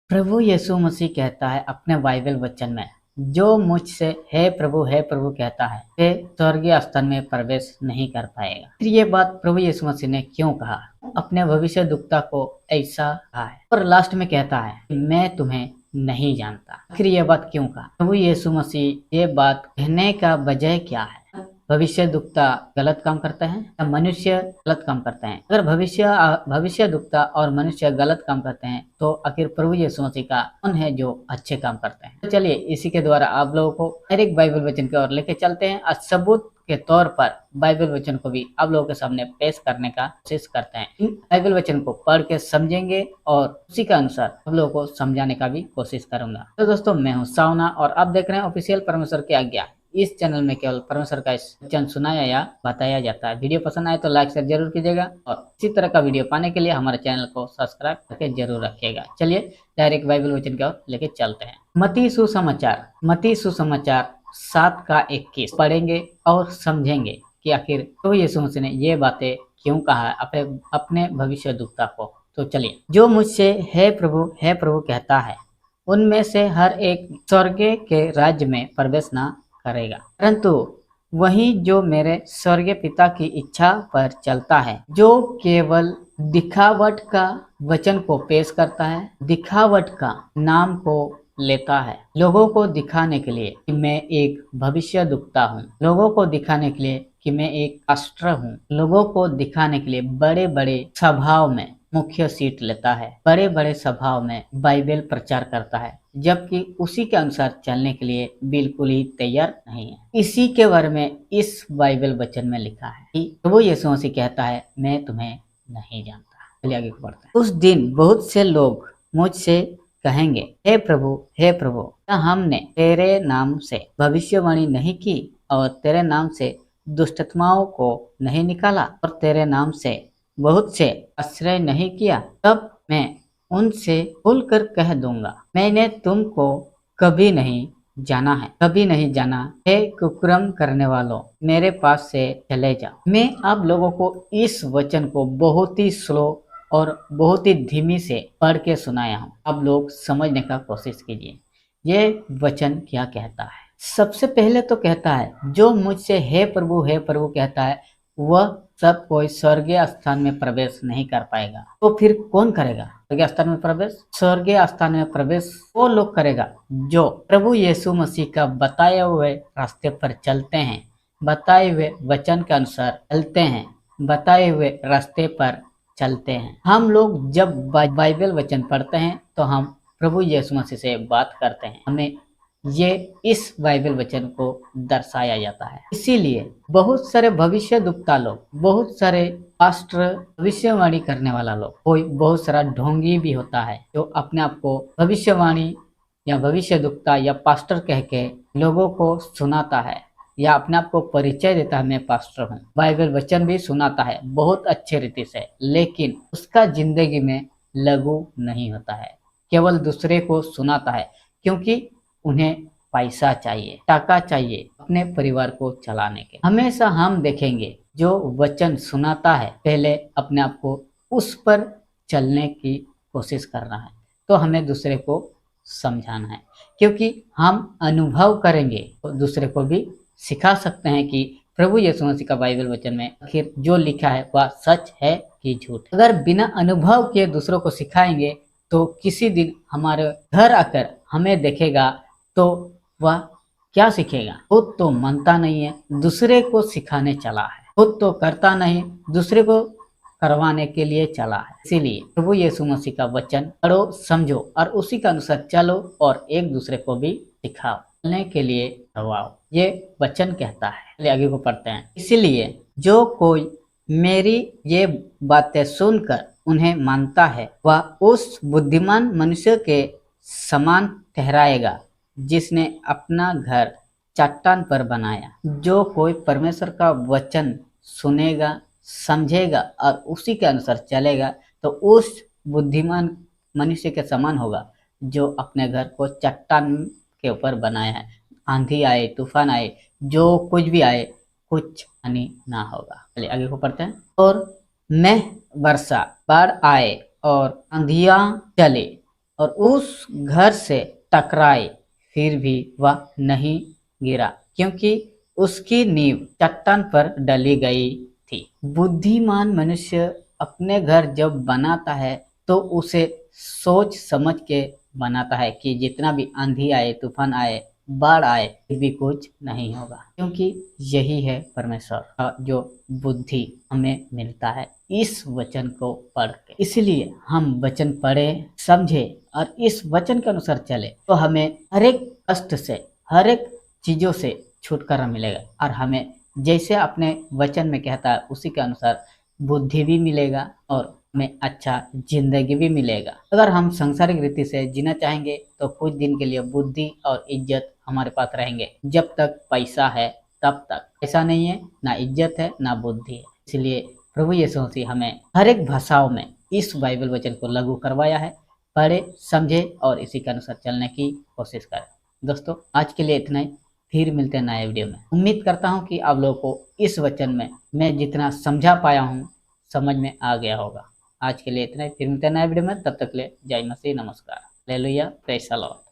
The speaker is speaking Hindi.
प्रभु यीशु मसीह कहता है अपने बाइबल वचन में, जो मुझसे हे प्रभु कहता है वे स्वर्गीय स्थान में प्रवेश नहीं कर पाएगा। फिर ये बात प्रभु यीशु मसीह ने क्यों कहा, अपने भविष्यद्वक्ता को ऐसा कहा है और लास्ट में कहता है मैं तुम्हें नहीं जानता। फिर ये बात क्यों कहा, प्रभु यीशु मसीह ये बात कहने का वजह क्या है? भविष्यद्वक्ता गलत काम करता है या मनुष्य गलत काम करते हैं? अगर भविष्यद्वक्ता और मनुष्य गलत काम करते हैं तो आखिर प्रभु यीशु मसीह का कौन है जो अच्छे काम करते हैं? तो चलिए इसी के द्वारा आप लोगों को हर एक बाइबल वचन की ओर लेके चलते हैं और सबूत के तौर पर बाइबल वचन को भी आप लोगों के सामने पेश करने का कोशिश करते हैं। इन बाइबल वचन को पढ़ के समझेंगे और उसी के अनुसार आप लोगों को समझाने का भी कोशिश करूंगा। तो दोस्तों मैं हूँ सावना और आप देख रहे हैं ऑफिशियल परमेश्वर की आज्ञा। इस चैनल में केवल परमेश्वर का वचन सुनाया या बताया जाता है। वीडियो पसंद आए तो लाइक शेयर जरूर कीजिएगा और इसी तरह का वीडियो पाने के लिए हमारे चैनल को सब्सक्राइब करके जरूर रखिएगा। चलिए डायरेक्ट बाइबल वचन की ओर लेके चलते हैं। मत्ती सुसमाचार 7:21 पढ़ेंगे और समझेंगे कि आखिर तो यीशु मसीह ने ये बातें क्यों कहा है अपने भविष्यद्वक्ता को। तो चलिए, जो मुझसे हे प्रभु कहता है उनमें से हर एक स्वर्ग के राज्य में प्रवेश न करेगा, परंतु वही जो मेरे स्वर्गीय पिता की इच्छा पर चलता है। जो केवल दिखावट का वचन को पेश करता है, दिखावट का नाम को लेता है, लोगों को दिखाने के लिए कि मैं एक भविष्यद्वक्ता हूँ, लोगों को दिखाने के लिए कि मैं एक पास्टर हूँ, लोगों को दिखाने के लिए बड़े बड़े सभाओं में मुख्य सीट लेता है, बड़े बड़े सभाओं में बाइबल प्रचार करता है, जबकि उसी के अनुसार चलने के लिए बिल्कुल ही तैयार नहीं है। इसी के बारे में इस बाइबल वचन में लिखा है कि प्रभु यीशु मसीह कहता है मैं तुम्हें नहीं जानता। चलिए आगे बढ़ते हैं। उस दिन बहुत से लोग मुझसे कहेंगे हे प्रभु क्या हमने तेरे नाम से भविष्यवाणी नहीं की और तेरे नाम से दुष्टात्माओं को नहीं निकाला और तेरे नाम से बहुत से आश्रय नहीं किया? तब मैं उनसे खुलकर कह दूंगा मैंने तुमको कभी नहीं जाना हे कुकर्म करने वालों, मेरे पास से चले जाओ। मैं आप लोगों को इस वचन को बहुत ही स्लो और बहुत ही धीमी से पढ़ के सुनाया हूँ। आप लोग समझने का कोशिश कीजिए ये वचन क्या कहता है। सबसे पहले तो कहता है जो मुझसे हे प्रभु कहता है वह सब कोई स्वर्गीय स्थान में प्रवेश नहीं कर पाएगा। तो फिर कौन करेगा स्वर्गीय स्थान में प्रवेश? स्वर्गीय स्थान में प्रवेश वो लोग करेगा जो प्रभु यीशु मसीह का बताए हुए रास्ते पर चलते हैं, बताए हुए वचन के अनुसार चलते हैं, बताए हुए रास्ते पर चलते हैं। हम लोग जब बाइबल वचन पढ़ते हैं तो हम प्रभु यीशु मसीह से बात करते हैं, हमें ये इस बाइबल वचन को दर्शाया जाता है। इसीलिए बहुत सारे भविष्यद्वक्ता लोग, बहुत सारे पास्टर, भविष्यवाणी करने वाला लोग, कोई बहुत सारा ढोंगी भी होता है जो अपने आप को भविष्यवाणी या भविष्यद्वक्ता या पास्टर कह के लोगों को सुनाता है या अपने आप को परिचय देता है मैं पास्टर हूँ, बाइबल वचन भी सुनाता है बहुत अच्छे रीति से, लेकिन उसका जिंदगी में लागू नहीं होता है, केवल दूसरे को सुनाता है क्योंकि उन्हें पैसा चाहिए, टाका चाहिए अपने परिवार को चलाने के। हमेशा हम देखेंगे जो वचन सुनाता है पहले अपने आप को उस पर चलने की कोशिश करना है, तो हमें दूसरे को समझाना है, क्योंकि हम अनुभव करेंगे तो दूसरे को भी सिखा सकते हैं कि प्रभु यीशु मसीह का बाइबल वचन में आखिर जो लिखा है वह सच है कि झूठ। अगर बिना अनुभव के दूसरों को सिखाएंगे तो किसी दिन हमारे घर आकर हमें देखेगा तो वह क्या सीखेगा? खुद तो मानता नहीं है, दूसरे को सिखाने चला है, खुद तो करता नहीं, दूसरे को करवाने के लिए चला है। इसीलिए प्रभु यीशु मसीह का वचन पढ़ो, समझो और उसी के अनुसार चलो और एक दूसरे को भी सिखाओ, चलने के लिए करवाओ, ये वचन कहता है। चलिए आगे को पढ़ते हैं। इसीलिए जो कोई मेरी ये बातें सुनकर उन्हें मानता है वह उस बुद्धिमान मनुष्य के समान ठहराएगा जिसने अपना घर चट्टान पर बनाया। जो कोई परमेश्वर का वचन सुनेगा, समझेगा और उसी के अनुसार चलेगा तो उस बुद्धिमान मनुष्य के समान होगा जो अपने घर को चट्टान के ऊपर बनाया है। आंधी आए, तूफान आए, जो कुछ भी आए, कुछ हानि ना होगा। चलिए आगे को पढ़ते हैं। और मैं वर्षा, बाढ़ आए और आंधियां चले और उस घर से टकराए, फिर भी वह नहीं गिरा, क्योंकि उसकी नींव चट्टान पर डली गई थी। बुद्धिमान मनुष्य अपने घर जब बनाता है तो उसे सोच समझ के बनाता है कि जितना भी आंधी आए, तूफान आए, बाढ़ आए, फिर भी कुछ नहीं होगा, क्योंकि यही है परमेश्वर का जो बुद्धि हमें मिलता है इस वचन को पढ़ के। इसलिए हम वचन पढ़े, समझे और इस वचन के अनुसार चले तो हमें हर एक कष्ट से, हर एक चीजों से छुटकारा मिलेगा और हमें जैसे अपने वचन में कहता है उसी के अनुसार बुद्धि भी मिलेगा और हमें अच्छा जिंदगी भी मिलेगा। अगर हम सांसारिक रीति से जीना चाहेंगे तो कुछ दिन के लिए बुद्धि और इज्जत हमारे पास रहेंगे, जब तक पैसा है तब तक। पैसा नहीं है, ना इज्जत है, ना बुद्धि है। इसलिए प्रभु यीशु मसीह हमें हर एक भाषाओं में इस बाइबल वचन को लागू करवाया है। पढ़े, समझे और इसी के अनुसार चलने की कोशिश करें। दोस्तों, आज के लिए इतना ही। फिर मिलते हैं नए वीडियो में। उम्मीद करता हूँ कि आप लोगों को इस वचन में मैं जितना समझा पाया हूँ समझ में आ गया होगा। आज के लिए इतना ही। फिर मिलते हैं नए वीडियो में। तब तक के लिए जय मसीह, नमस्कार, हालेलुया, प्रेज़ द लॉर्ड।